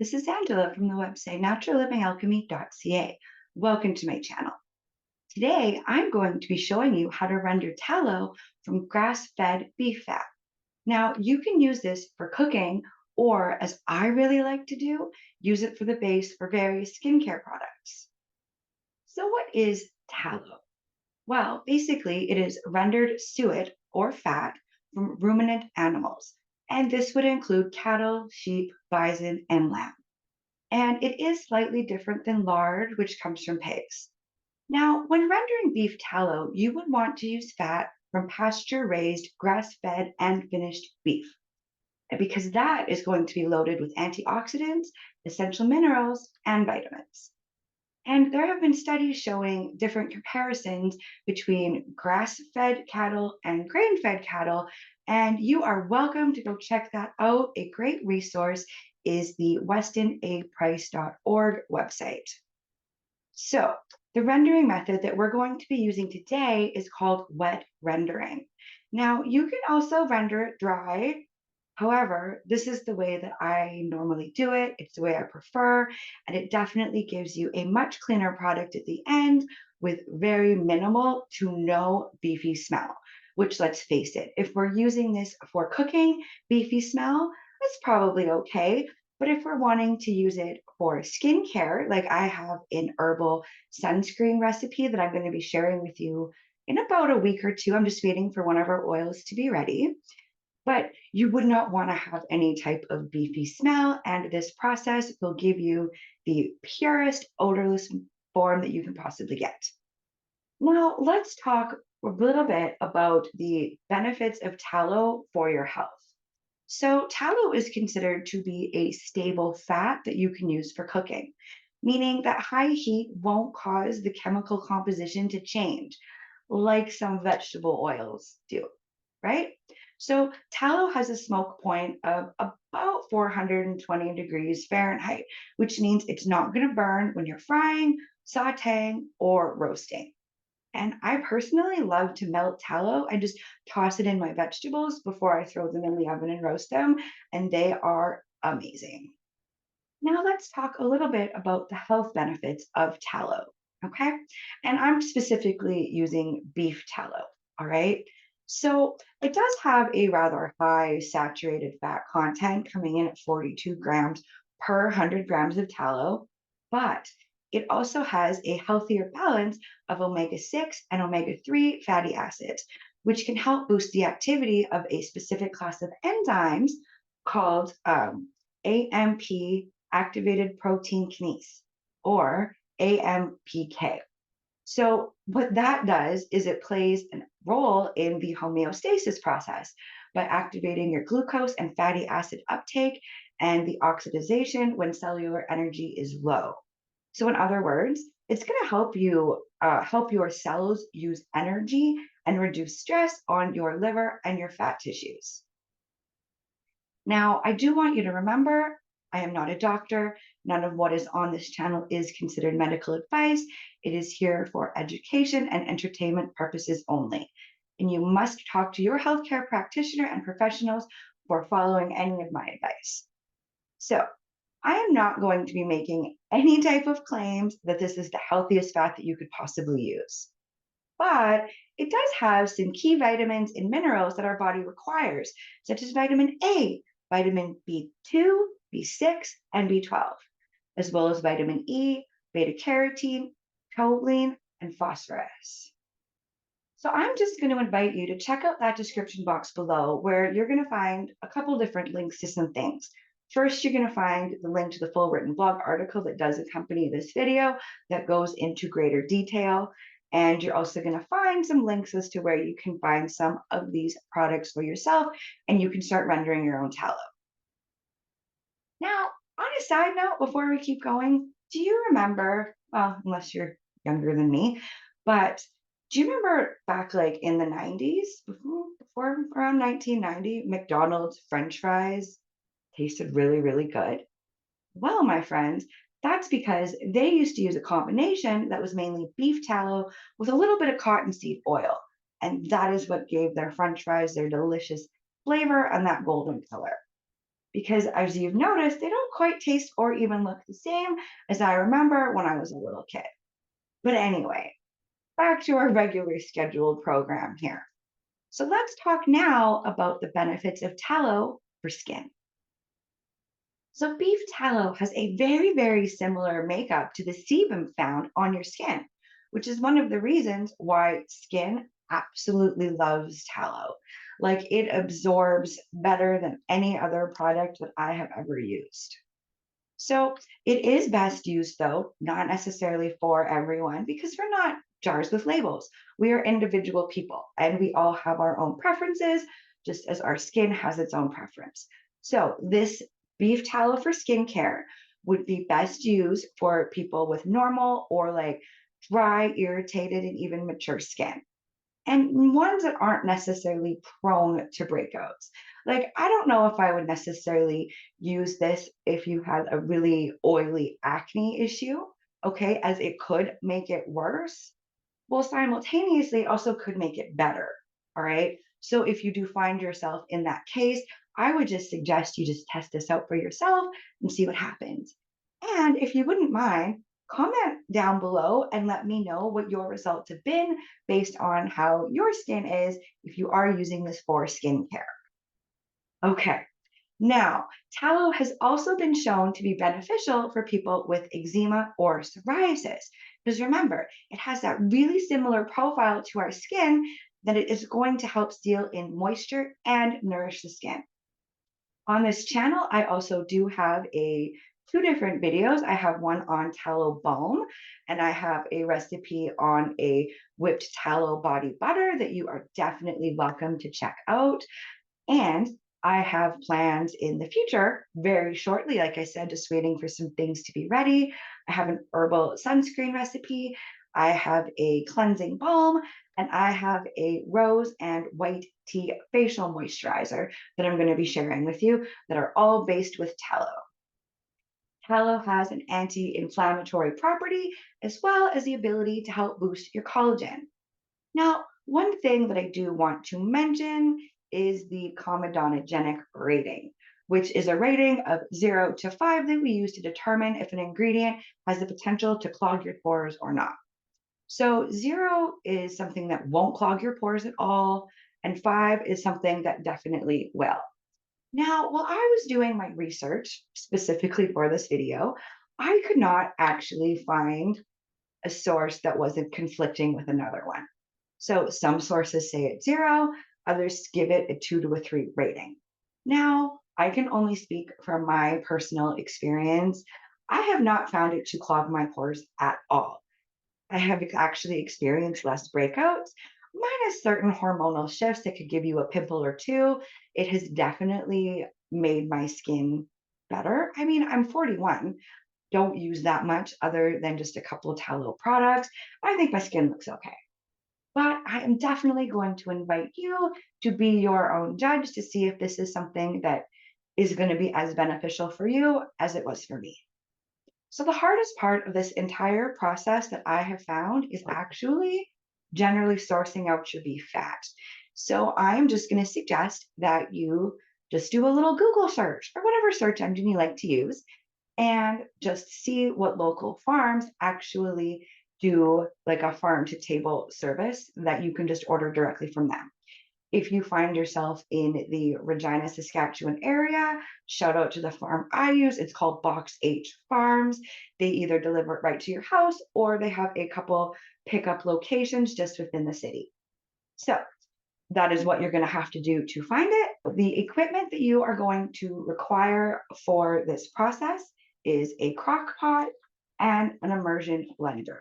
This is Angela from the website naturallivingalchemy.ca. Welcome to my channel. Today, I'm going to be showing you how to render tallow from grass-fed beef fat. Now, you can use this for cooking, or as I really like to do, use it for the base for various skincare products. So what is tallow? Well, basically, it is rendered suet or fat from ruminant animals, and this would include cattle, sheep, bison, and lamb. And it is slightly different than lard, which comes from pigs. Now, when rendering beef tallow, you would want to use fat from pasture raised, grass fed, and finished beef, because that is going to be loaded with antioxidants, essential minerals, and vitamins. And there have been studies showing different comparisons between grass fed cattle and grain fed cattle. And you are welcome to go check that out. A great resource is the westinaprice.org website. So, the rendering method that we're going to be using today is called wet rendering. Now, you can also render it dry. However, this is the way that I normally do it. It's the way I prefer, and it definitely gives you a much cleaner product at the end with very minimal to no beefy smell, which, let's face it, if we're using this for cooking, beefy smell, that's probably okay. But if we're wanting to use it for skincare, like I have an herbal sunscreen recipe that I'm going to be sharing with you in about a week or two, I'm just waiting for one of our oils to be ready. But you would not want to have any type of beefy smell, and this process will give you the purest odorless form that you can possibly get. Now, let's talk a little bit about the benefits of tallow for your health. So, tallow is considered to be a stable fat that you can use for cooking, meaning that high heat won't cause the chemical composition to change like some vegetable oils do, right? So, tallow has a smoke point of about 420 degrees Fahrenheit, which means it's not going to burn when you're frying, sauteing, or roasting. And I personally love to melt tallow and just toss it in my vegetables before I throw them in the oven and roast them, and they are amazing. Now let's talk a little bit about the health benefits of tallow, okay? And I'm specifically using beef tallow, all right? So it does have a rather high saturated fat content coming in at 42 grams per 100 grams of tallow, but it also has a healthier balance of omega-6 and omega-3 fatty acids, which can help boost the activity of a specific class of enzymes called AMP activated protein kinase, or AMPK. So, what that does is it plays a role in the homeostasis process by activating your glucose and fatty acid uptake and the oxidation when cellular energy is low. So, in other words, it's going to help your cells use energy and reduce stress on your liver and your fat tissues. Now, I do want you to remember I am not a doctor. None of what is on this channel is considered medical advice. It is here for education and entertainment purposes only. And you must talk to your healthcare practitioner and professionals before following any of my advice. So, I am not going to be making any type of claims that this is the healthiest fat that you could possibly use. But it does have some key vitamins and minerals that our body requires, such as vitamin A, vitamin B2, B6, and B12, as well as vitamin E, beta carotene, choline, and phosphorus. So I'm just going to invite you to check out that description box below where you're going to find a couple different links to some things. First, you're going to find the link to the full written blog article that does accompany this video that goes into greater detail. And you're also going to find some links as to where you can find some of these products for yourself and you can start rendering your own tallow. Now, on a side note, before we keep going, do you remember, well, unless you're younger than me, but do you remember back like in the 90s, before around 1990, McDonald's French fries tasted really, really good? Well, my friends, that's because they used to use a combination that was mainly beef tallow with a little bit of cottonseed oil. And that is what gave their French fries their delicious flavor and that golden color. because as you've noticed, they don't quite taste or even look the same as I remember when I was a little kid. But anyway, back to our regular scheduled program here. So let's talk now about the benefits of tallow for skin. So, beef tallow has a very, very similar makeup to the sebum found on your skin, which is one of the reasons why skin absolutely loves tallow. Like it absorbs better than any other product that I have ever used. So, it is best used, though, not necessarily for everyone, because we're not jars with labels. We are individual people and we all have our own preferences, just as our skin has its own preference. So, this beef tallow for skincare would be best used for people with normal or like dry, irritated, and even mature skin, and ones that aren't necessarily prone to breakouts. Like, I don't know if I would necessarily use this if you had a really oily acne issue, okay, as it could make it worse. Well, simultaneously, it also could make it better. All right. So, if you do find yourself in that case, I would just suggest you just test this out for yourself and see what happens. And if you wouldn't mind, comment down below and let me know what your results have been based on how your skin is if you are using this for skincare. Okay. Now, tallow has also been shown to be beneficial for people with eczema or psoriasis. Because remember, it has that really similar profile to our skin that it is going to help seal in moisture and nourish the skin. On this channel, I also do have a two different videos. I have one on tallow balm, and I have a recipe on a whipped tallow body butter that you are definitely welcome to check out. And I have plans in the future, very shortly, like I said, just waiting for some things to be ready. I have an herbal sunscreen recipe. I have a cleansing balm, and I have a rose and white tea facial moisturizer that I'm going to be sharing with you that are all based with tallow. Tallow has an anti inflammatory property as well as the ability to help boost your collagen. Now, one thing that I do want to mention is the comedonogenic rating, which is a rating of 0 to 5 that we use to determine if an ingredient has the potential to clog your pores or not. So, 0 is something that won't clog your pores at all, and 5 is something that definitely will. Now, while I was doing my research specifically for this video, I could not actually find a source that wasn't conflicting with another one. So some sources say it's 0, others give it a 2 to a 3 rating. Now, I can only speak from my personal experience. I have not found it to clog my pores at all. I have actually experienced less breakouts, minus certain hormonal shifts that could give you a pimple or two. It has definitely made my skin better. I mean, I'm 41, don't use that much other than just a couple of tallow products. I think my skin looks okay. But I am definitely going to invite you to be your own judge to see if this is something that is going to be as beneficial for you as it was for me. So, the hardest part of this entire process that I have found is actually generally sourcing out your beef fat. So, I'm just going to suggest that you just do a little Google search or whatever search engine you like to use and just see what local farms actually do, like a farm to table service that you can just order directly from them. If you find yourself in the Regina, Saskatchewan area, shout out to the farm I use. It's called Box H Farms. They either deliver it right to your house or they have a couple pickup locations just within the city. So that is what you're going to have to do to find it. The equipment that you are going to require for this process is a crock pot and an immersion blender.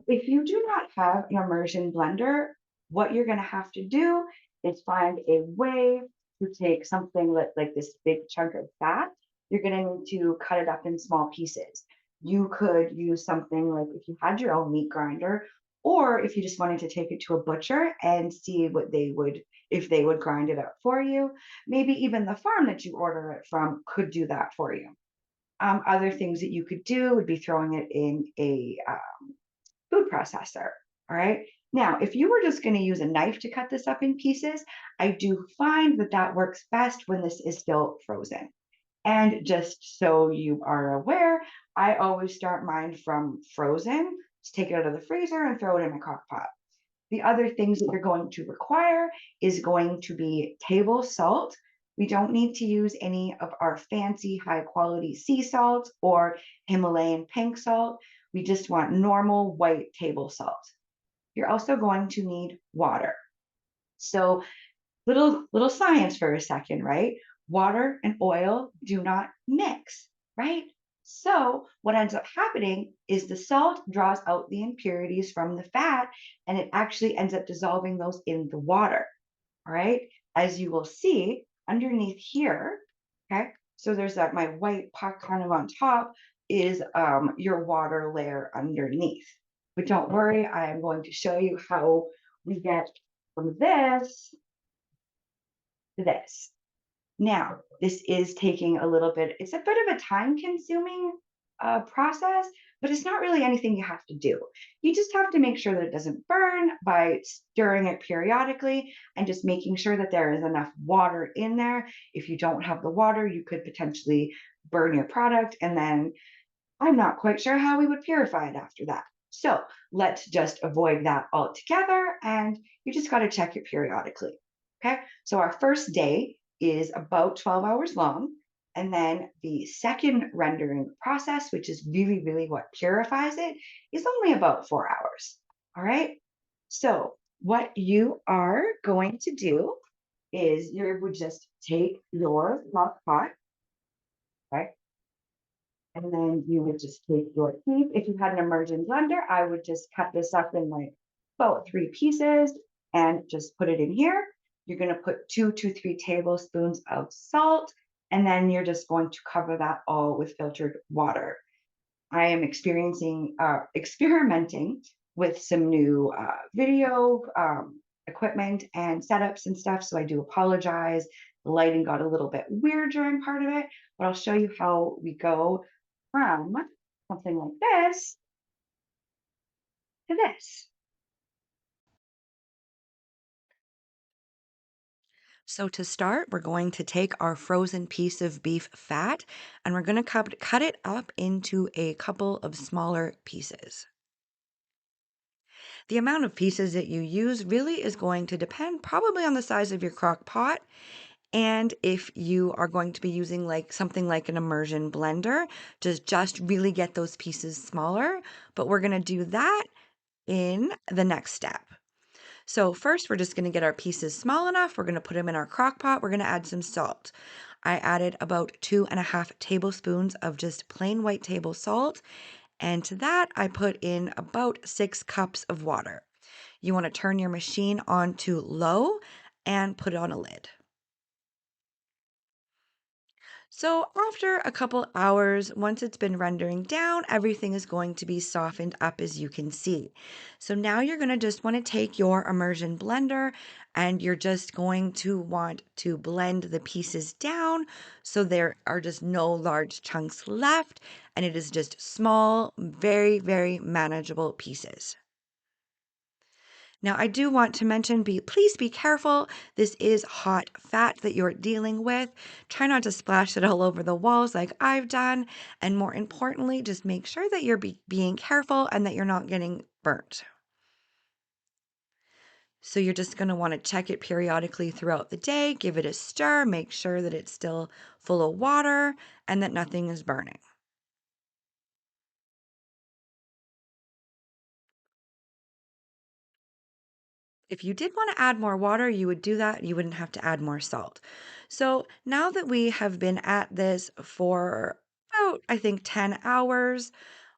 If you do not have an immersion blender, what you're going to have to do is find a way to take something like this big chunk of fat. You're going to need to cut it up in small pieces. You could use something like if you had your own meat grinder, or if you just wanted to take it to a butcher and see what they would, if they would grind it up for you. Maybe even the farm that you order it from could do that for you. Other things that you could do would be throwing it in a food processor. All right. Now, if you were just going to use a knife to cut this up in pieces, I do find that that works best when this is still frozen. And just so you are aware, I always start mine from frozen. Just take it out of the freezer and throw it in my crock pot. The other things that you're going to require is going to be table salt. We don't need to use any of our fancy high quality sea salt or Himalayan pink salt. We just want normal white table salt. You're also going to need water. So little science for a second, right? Water and oil do not mix, right? So what ends up happening is the salt draws out the impurities from the fat and it actually ends up dissolving those in the water. All right. As you will see underneath here, okay. So there's that my white pot kind of on top is your water layer underneath. But don't worry, I am going to show you how we get from this to this. Now, this is taking a little bit, it's a bit of a time consuming process, but it's not really anything you have to do. You just have to make sure that it doesn't burn by stirring it periodically and just making sure that there is enough water in there. If you don't have the water, you could potentially burn your product, and then I'm not quite sure how we would purify it after that. So let's just avoid that altogether, and you just got to check it periodically. Okay, so our first day is about 12 hours long. And then the second rendering process, which is really what purifies it, is only about 4 hours. All right. So, what you are going to do is you would just take your crock pot, right? And then you would just take your keef. If you had an immersion blender, I would just cut this up in like about 3 pieces and just put it in here. You're going to put 2 to 3 tablespoons of salt, and then you're just going to cover that all with filtered water. I am experimenting with some new video equipment and setups and stuff. So I do apologize. The lighting got a little bit weird during part of it, but I'll show you how we go from something like this to this. So to start, we're going to take our frozen piece of beef fat and we're going to cut it up into a couple of smaller pieces. The amount of pieces that you use really is going to depend probably on the size of your crock pot and if you are going to be using like something like an immersion blender to just really get those pieces smaller, but we're going to do that in the next step. So first, we're just going to get our pieces small enough. We're going to put them in our crock pot. We're going to add some salt. I added about 2.5 tablespoons of just plain white table salt. And to that, I put in about 6 cups of water. You want to turn your machine on to low and put on a lid. So after a couple hours, once it's been rendering down, everything is going to be softened up as you can see. So now you're going to just want to take your immersion blender and you're just going to want to blend the pieces down so there are just no large chunks left and it is just small, very manageable pieces. Now, I do want to mention, please be careful. This is hot fat that you're dealing with. Try not to splash it all over the walls like I've done. And more importantly, just make sure that you're being careful and that you're not getting burnt. So you're just going to want to check it periodically throughout the day, give it a stir, make sure that it's still full of water and that nothing is burning. If you did want to add more water, you would do that. You wouldn't have to add more salt. So now that we have been at this for about, I think, 10 hours,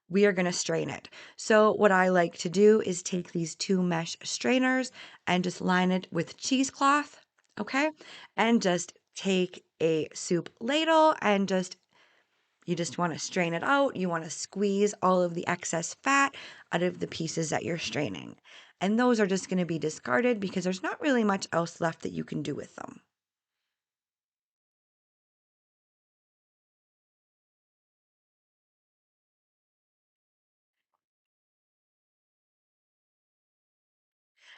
we are going to strain it. So what I like to do is take these 2 mesh strainers and just line it with cheesecloth, okay? And just take a soup ladle and you just want to strain it out. You want to squeeze all of the excess fat out of the pieces that you're straining. And those are just going to be discarded because there's not really much else left that you can do with them.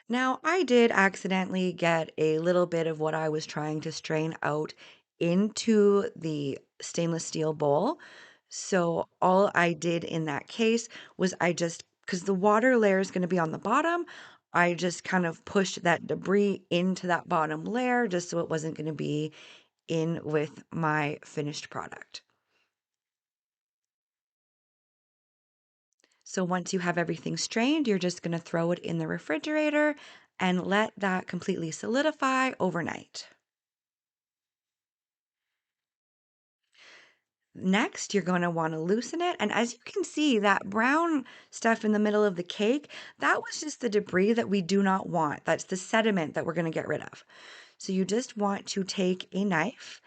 Now, I did accidentally get a little bit of what I was trying to strain out into the stainless steel bowl. So all I did in that case was because the water layer is going to be on the bottom, I just kind of pushed that debris into that bottom layer just so it wasn't going to be in with my finished product. So once you have everything strained, you're just going to throw it in the refrigerator and let that completely solidify overnight. Next, you're going to want to loosen it. And as you can see, that brown stuff in the middle of the cake, that was just the debris that we do not want. That's the sediment that we're going to get rid of. So you just want to take a knife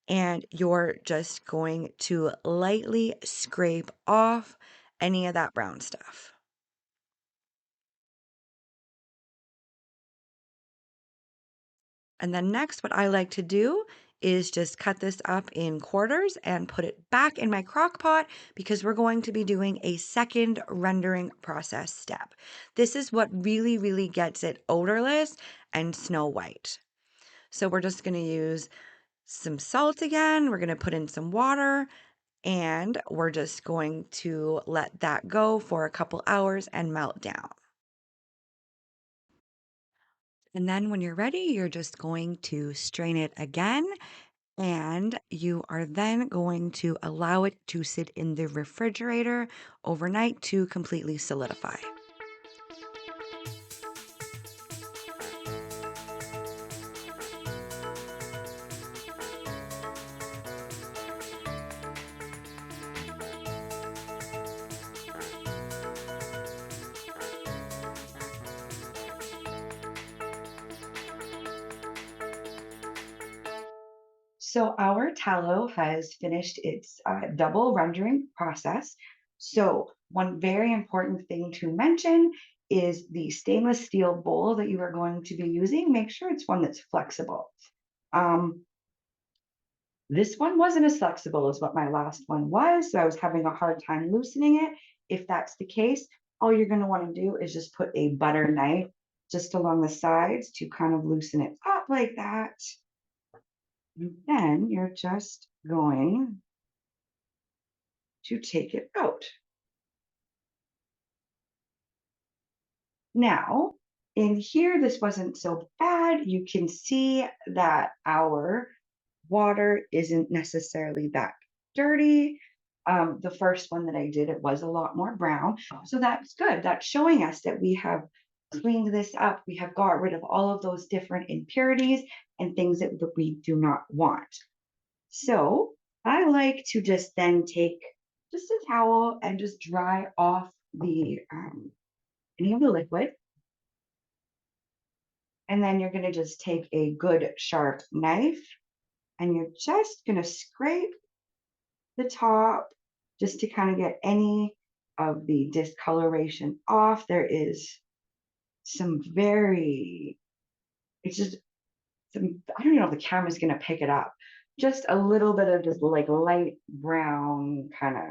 and you're just going to lightly scrape off any of that brown stuff. And then next, what I like to do is just cut this up in quarters and put it back in my crock pot because we're going to be doing a second rendering process step. This is what really, really gets it odorless and snow white. So we're just going to use some salt again. We're going to put in some water and we're just going to let that go for a couple hours and melt down. And then when you're ready, you're just going to strain it again. And you are then going to allow it to sit in the refrigerator overnight to completely solidify. So our tallow has finished its double rendering process. So one very important thing to mention is the stainless steel bowl that you are going to be using. Make sure it's one that's flexible. Um, this one wasn't as flexible as what my last one was, so I was having a hard time loosening it. If that's the case, all you're going to want to do is just put a butter knife just along the sides to kind of loosen it up like that. And then you're just going to take it out. Now, in here, this wasn't so bad. You can see that our water isn't necessarily that dirty. The first one that I did, it was a lot more brown. So that's good. That's showing us that we have cleaned this up. We have got rid of all of those different impurities and things that we do not want. So I like to just then take just a towel and just dry off the any of the liquid. And then you're going to just take a good sharp knife and you're just going to scrape the top just to kind of get any of the discoloration off. There is some very, it's just some, I don't know if the camera's going to pick it up. Just a little bit of just like light brown kind of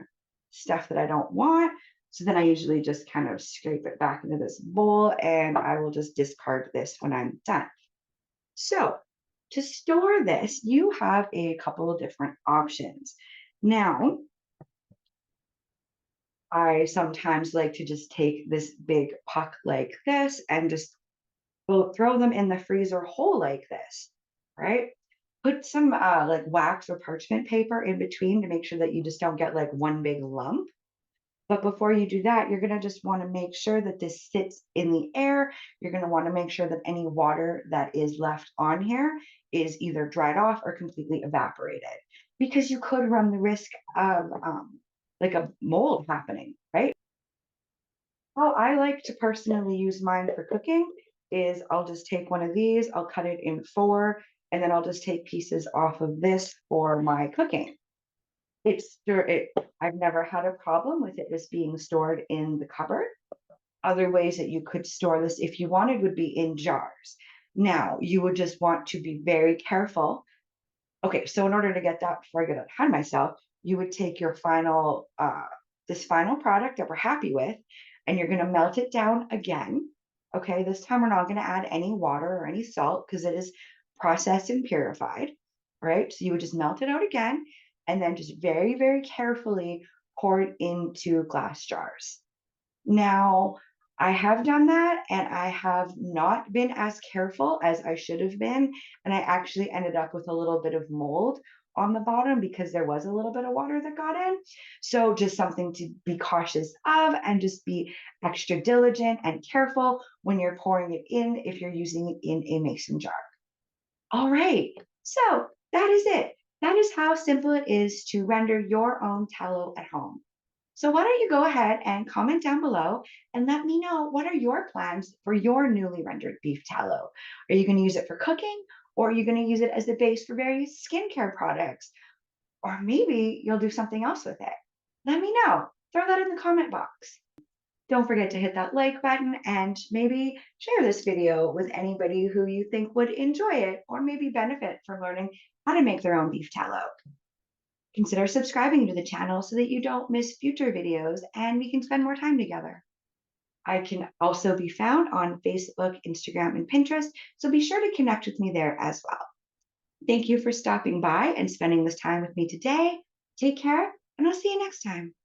stuff that I don't want. So then I usually just kind of scrape it back into this bowl and I will just discard this when I'm done. So to store this, you have a couple of different options. Now, I sometimes like to just take this big puck like this and just throw them in the freezer whole like this, right? Put some like wax or parchment paper in between to make sure that you just don't get like one big lump. But before you do that, you're going to just want to make sure that this sits in the air. You're going to want to make sure that any water that is left on here is either dried off or completely evaporated because you could run the risk of like a mold happening, right? How I like to personally use mine for cooking is I'll just take one of these, I'll cut it in four, and then I'll just take pieces off of this for my cooking. I've never had a problem with it just being stored in the cupboard. Other ways that you could store this if you wanted would be in jars. Now, you would just want to be very careful. Okay, so in order to get that before I get ahead of myself, you would take your final this final product that we're happy with, and you're going to melt it down again. Okay, this time we're not going to add any water or any salt because it is processed and purified. right? So you would just melt it out again and then just very, very carefully pour it into glass jars. Now, I have done that and I have not been as careful as I should have been. And I actually ended up with a little bit of mold on the bottom because there was a little bit of water that got in. So, just something to be cautious of and just be extra diligent and careful when you're pouring it in if you're using it in a mason jar. All right. So, that is it. That is how simple it is to render your own tallow at home. So why don't you go ahead and comment down below and let me know what are your plans for your newly rendered beef tallow? Are you going to use it for cooking or are you going to use it as the base for various skincare products? Or maybe you'll do something else with it. Let me know. Throw that in the comment box. Don't forget to hit that like button and maybe share this video with anybody who you think would enjoy it or maybe benefit from learning how to make their own beef tallow. Consider subscribing to the channel so that you don't miss future videos and we can spend more time together. I can also be found on Facebook, Instagram, and Pinterest, so be sure to connect with me there as well. Thank you for stopping by and spending this time with me today. Take care, and I'll see you next time.